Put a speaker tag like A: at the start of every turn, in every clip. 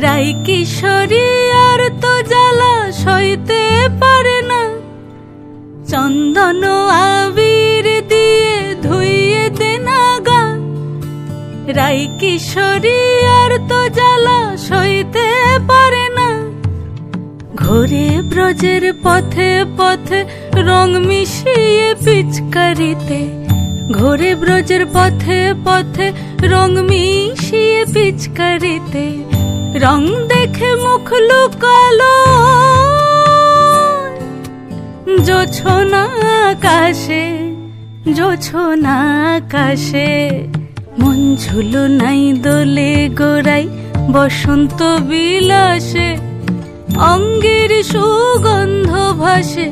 A: রাই কিশোরী আর তো জ্বালা সইতে পারে না, চন্দন আবির দিয়ে ধুইয়ে দে না গা। রাই কিশোরী আর তো জ্বালা সইতে পারে না, ঘোরে ব্রজের পথে পথে রং মিশিয়ে পিচকারিতে। ঘোরে ব্রজের পথে পথে রং মিশিয়ে পিচকারিতে, রং দেখে মুখ লুকালো জোছনা আকাশে, জোছনা আকাশে। মন ঝুলো নাই দোলে গোড়াই বসন্ত বিলাসে, অঙ্গের সুগন্ধ ভাসে,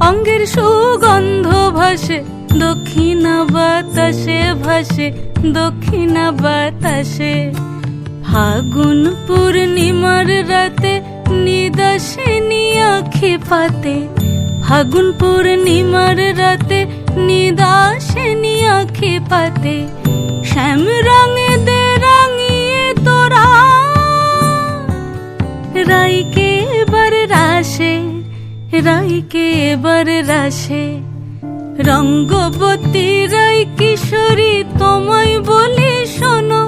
A: অঙ্গের সুগন্ধ ভাসে, দক্ষিণা বাতাসে ভাসে, দক্ষিণা বাতাসে। ফাগুন পূর্ণিমার রাতে নিদাসিনী আঁখি পাতে, ফাগুন পূর্ণিমার রাতে নিদাসিনী আঁখি পাতে। শ্যাম রঙে দে রাঙিয়ে তোরা রাইকে এবার রাশে, রাইকে এবার রাশে। রঙ্গবতী রাই কিশোরী তোমায় বলি শোনো,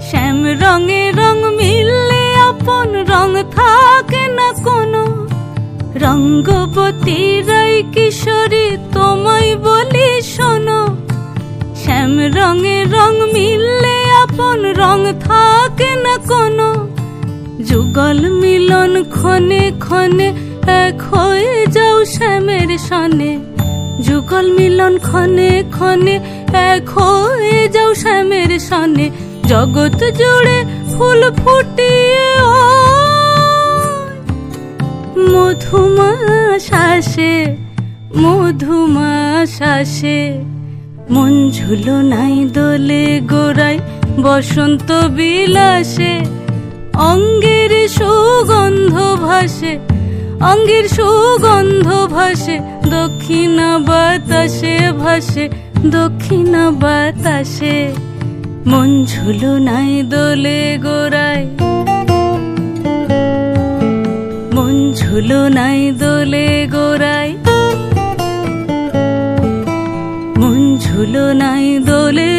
A: শ্যাম রঙে রং মিললে আপন রং থাকে না কোনো। রঙ্গবতী রাই কিশোরী তোমায় বলি শোনো, শ্যাম রঙে রং মিললে আপন রং থাকে না কোনো। যুগল মিলন ক্ষণে ক্ষণে এক হয়ে যাও শ্যামের সনে, যুগল মিলন ক্ষণে ক্ষণে এক হয়ে যাও শ্যামের সনে। জগৎ জুড়ে ফুল ফুটিয়ে মধুমাশাসে, মধুমাশাসে। মন ঝুলো নাই দোলে গোড়াই বসন্ত বিলাসে, অঙ্গের সুগন্ধ ভাসে, অঙ্গের সুগন্ধ ভাসে, দক্ষিণা বাতাসে ভাসে, দক্ষিণা বাতাসে। মন ঝুলো নাই দোলে গোড়ায়, মন ঝুলো নাই দোলে গোড়ায়, মন ঝুলো নাই দোলে